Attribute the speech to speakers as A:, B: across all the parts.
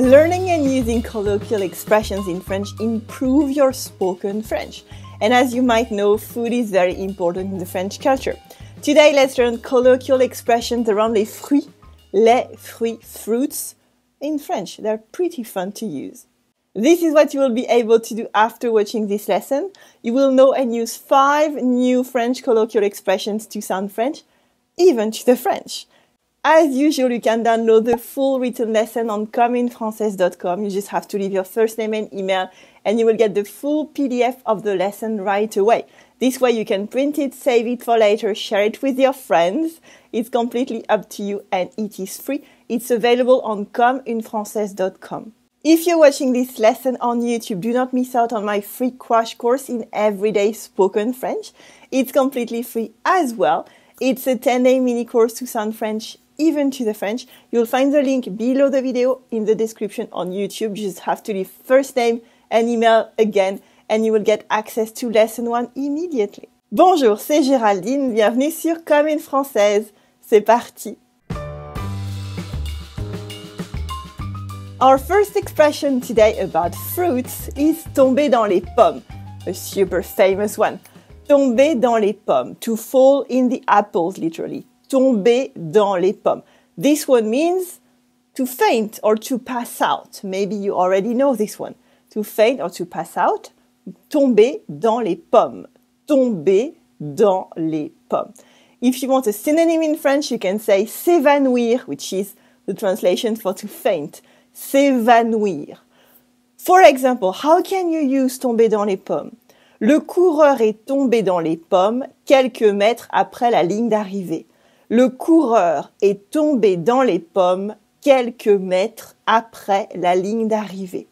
A: Learning and using colloquial expressions in French improve your spoken French. And as you might know, food is very important in the French culture. Today, let's learn colloquial expressions around les fruits, fruits in French. They're pretty fun to use. This is what you will be able to do after watching this lesson. You will know and use 5 new French colloquial expressions to sound French, even to the French. As usual, you can download the full written lesson on comeinfrancaise.com. You just have to leave your first name and email, and you will get the full PDF of the lesson right away. This way you can print it, save it for later, share it with your friends. It's completely up to you and it is free. It's available on comeinfrancaise.com. If you're watching this lesson on YouTube, do not miss out on my free crash course in everyday spoken French. It's completely free as well. It's a 10-day mini course to sound French, even to the French. You'll find the link below the video in the description on YouTube. You just have to leave first name and email again, and you will get access to lesson 1 immediately. Bonjour, c'est Géraldine. Bienvenue sur Comme une Française. C'est parti. Our first expression today about fruits is tomber dans les pommes, a super famous one. Tomber dans les pommes, to fall in the apples, literally. Tomber dans les pommes. This one means to faint or to pass out. Maybe you already know this one. To faint or to pass out. Tomber dans les pommes. Tomber dans les pommes. If you want a synonym in French, you can say s'évanouir, which is the translation for to faint. S'évanouir. For example, how can you use tomber dans les pommes? Le coureur est tombé dans les pommes quelques mètres après la ligne d'arrivée. Le coureur est tombé dans les pommes quelques mètres après la ligne d'arrivée.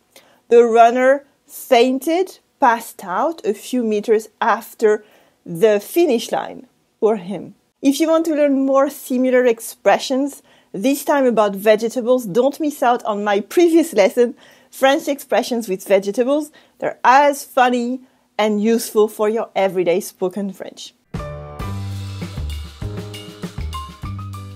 A: The runner fainted, passed out a few meters after the finish line for him. If you want to learn more similar expressions, this time about vegetables, don't miss out on my previous lesson, French expressions with vegetables. They're as funny and useful for your everyday spoken French.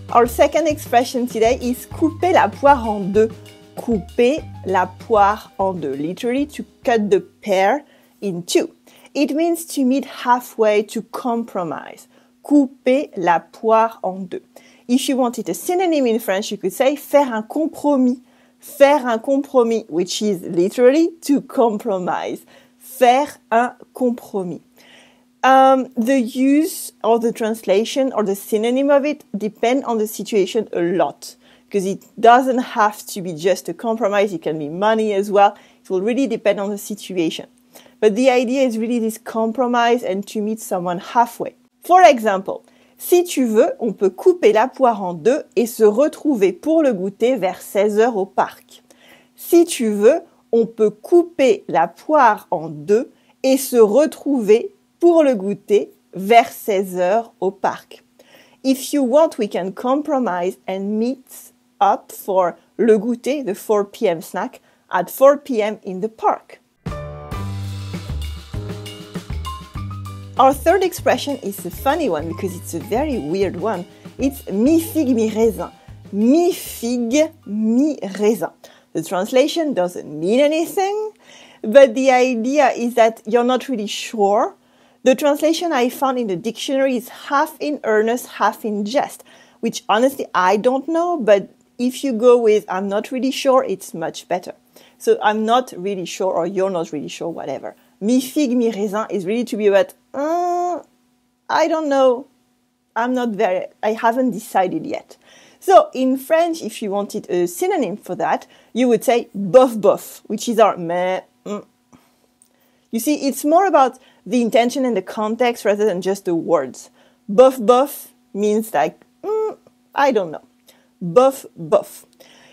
A: Our second expression today is couper la poire en deux. Couper la poire en deux. Literally, to cut the pear in two. It means to meet halfway, to compromise. Couper la poire en deux. If you wanted a synonym in French, you could say faire un compromis. Faire un compromis, which is literally to compromise. Faire un compromis. The use or the translation or the synonym of it depend on the situation a lot, because it doesn't have to be just a compromise. It can be money as well. It will really depend on the situation. But the idea is really this compromise and to meet someone halfway. For example, si tu veux, on peut couper la poire en deux et se retrouver pour le goûter vers 16h au parc. Si tu veux, on peut couper la poire en deux et se retrouver pour le goûter vers 16h au parc. If you want, we can compromise and meet up for le goûter, the 4 p.m. snack, at 4 p.m. in the park. Our third expression is a funny one because it's a very weird one. It's mi-figue, mi-raisin. Mi-figue, mi-raisin. The translation doesn't mean anything, but the idea is that you're not really sure. The translation I found in the dictionary is half in earnest, half in jest, which honestly I don't know, but if you go with I'm not really sure, it's much better. So I'm not really sure or you're not really sure, whatever. Mi-figue, mi-raisin is really to be about, I don't know, I haven't decided yet. So in French, if you wanted a synonym for that, you would say bof bof, which is our meh. You see, it's more about the intention and the context rather than just the words. Bof bof means like, I don't know. Bof bof.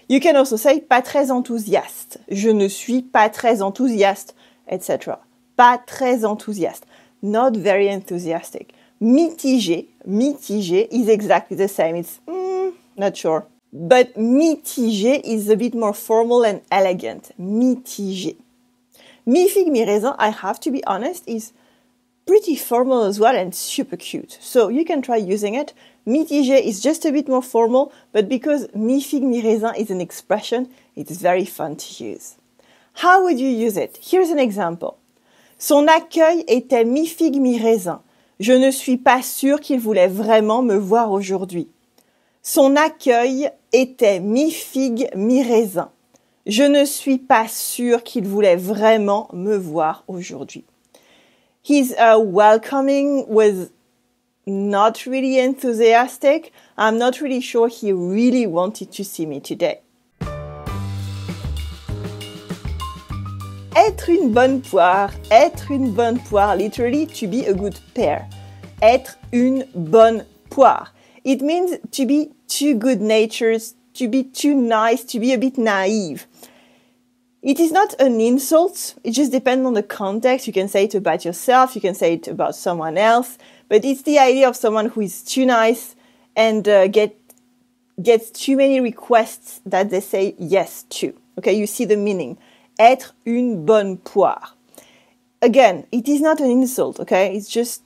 A: You can also say pas très enthousiaste. Je ne suis pas très enthousiaste, etc. Pas très enthousiaste. Not very enthusiastic. Mitigé. Mitigé is exactly the same. It's, not sure. But mitigé is a bit more formal and elegant. Mitigé. Mi-figue, mi-raisin, I have to be honest, is pretty formal as well and super cute. So you can try using it. Mitigé is just a bit more formal, but because mi-figue, mi-raisin is an expression, it's very fun to use. How would you use it? Here's an example. Son accueil était mi-figue, mi-raisin. Je ne suis pas sûre qu'il voulait vraiment me voir aujourd'hui. Son accueil était mi-figue, mi-raisin. Je ne suis pas sûre qu'il voulait vraiment me voir aujourd'hui. His welcoming was not really enthusiastic. I'm not really sure he really wanted to see me today. Être une bonne poire, literally to be a good pear. Être une bonne poire. It means to be too good-natured, to be too nice, to be a bit naive. It is not an insult, it just depends on the context. You can say it about yourself, you can say it about someone else, but it's the idea of someone who is too nice and gets too many requests that they say yes to. Okay, you see the meaning. Être une bonne poire. Again, it is not an insult, okay? It's just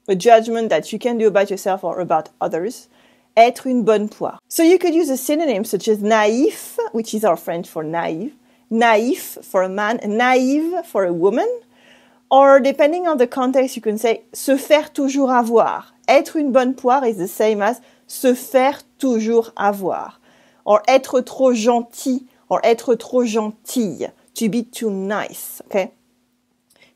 A: a judgment that you can do about yourself or about others. Être une bonne poire. So you could use a synonym such as naïf, which is our French for naive. Naïf for a man, naïve for a woman. Or depending on the context, you can say se faire toujours avoir. Être une bonne poire is the same as se faire toujours avoir. Or être trop gentil, or être trop gentille. To be too nice, okay?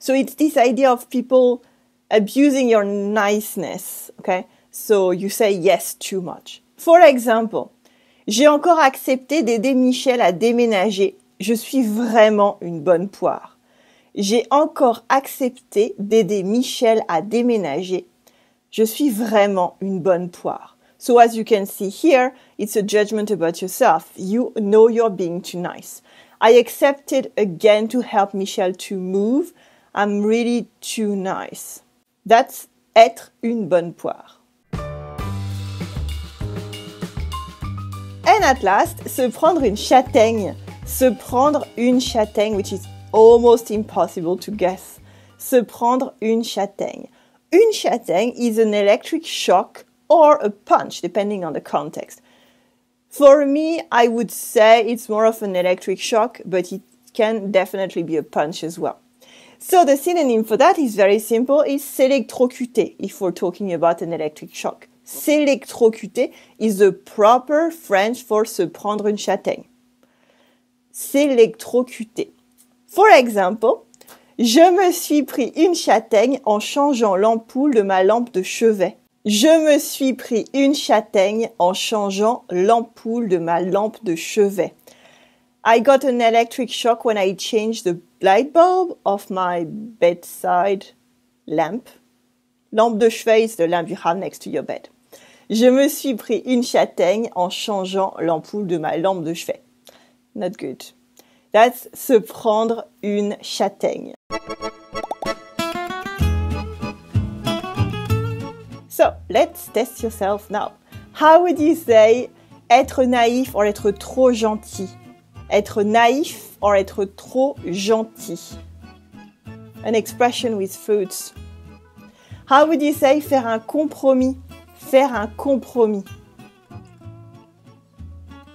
A: So it's this idea of people abusing your niceness, okay? So you say yes too much. For example, j'ai encore accepté d'aider Michel à déménager. Je suis vraiment une bonne poire. J'ai encore accepté d'aider Michel à déménager. Je suis vraiment une bonne poire. So as you can see here, it's a judgment about yourself. You know you're being too nice. I accepted again to help Michel to move. I'm really too nice. That's être une bonne poire. And at last, se prendre une châtaigne. Se prendre une châtaigne, which is almost impossible to guess. Se prendre une châtaigne. Une châtaigne is an electric shock or a punch, depending on the context. For me, I would say it's more of an electric shock, but it can definitely be a punch as well. So the synonym for that is very simple, is s'électrocuter, if we're talking about an electric shock. S'électrocuter is the proper French for se prendre une châtaigne. S'électrocuter. For example, je me suis pris une châtaigne en changeant l'ampoule de ma lampe de chevet. Je me suis pris une châtaigne en changeant l'ampoule de ma lampe de chevet. I got an electric shock when I changed the light bulb of my bedside lamp. Lampe de chevet is the lamp you have next to your bed. Je me suis pris une châtaigne en changeant l'ampoule de ma lampe de chevet. Not good. That's se prendre une châtaigne. So, let's test yourself now. How would you say être naïf or être trop gentil? Être naïf or être trop gentil? An expression with fruits. How would you say faire un compromis? Faire un compromis.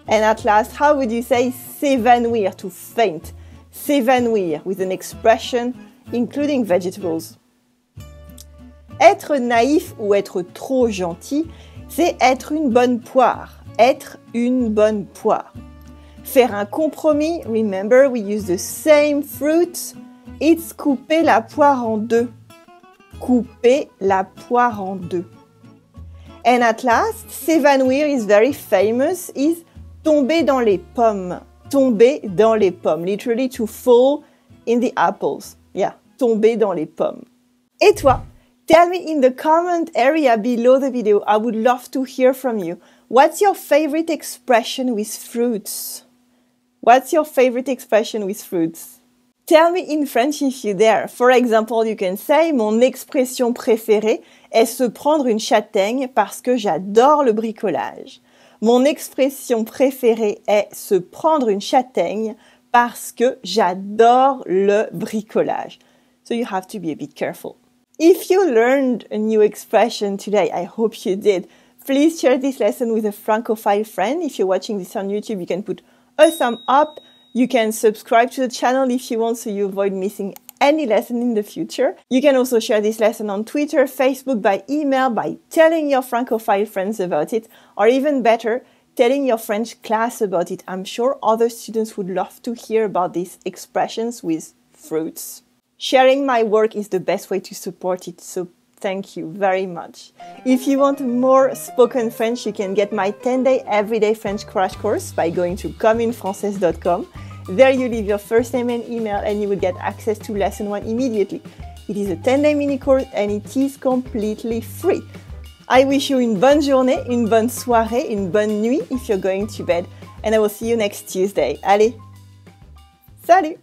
A: And at last, how would you say s'évanouir, to faint? S'évanouir with an expression including vegetables. Être naïf ou être trop gentil, c'est être une bonne poire. Être une bonne poire. Faire un compromis, remember we use the same fruit. It's couper la poire en deux. Couper la poire en deux. And at last, s'évanouir is very famous, is tomber dans les pommes. Tomber dans les pommes. Literally to fall in the apples. Yeah, tomber dans les pommes. Et toi? Tell me in the comment area below the video. I would love to hear from you. What's your favorite expression with fruits? What's your favorite expression with fruits? Tell me in French if you're there. For example, you can say mon expression préférée est se prendre une châtaigne parce que j'adore le bricolage. Mon expression préférée est se prendre une châtaigne parce que j'adore le bricolage. So you have to be a bit careful. If you learned a new expression today, I hope you did, Please share this lesson with a Francophile friend. If you're watching this on YouTube, you can put a thumb up. You can subscribe to the channel if you want so you avoid missing any lesson in the future. You can also share this lesson on Twitter, Facebook, by email, by telling your Francophile friends about it, or even better, telling your French class about it. I'm sure other students would love to hear about these expressions with fruits. Sharing my work is the best way to support it, so thank you very much. If you want more spoken French, you can get my 10-day everyday French crash course by going to communefrancaise.com. There you leave your first name and email and you will get access to lesson 1 immediately. It is a 10-day mini course and it is completely free. I wish you une bonne journée, une bonne soirée, une bonne nuit if you're going to bed, and I will see you next Tuesday. Allez, salut!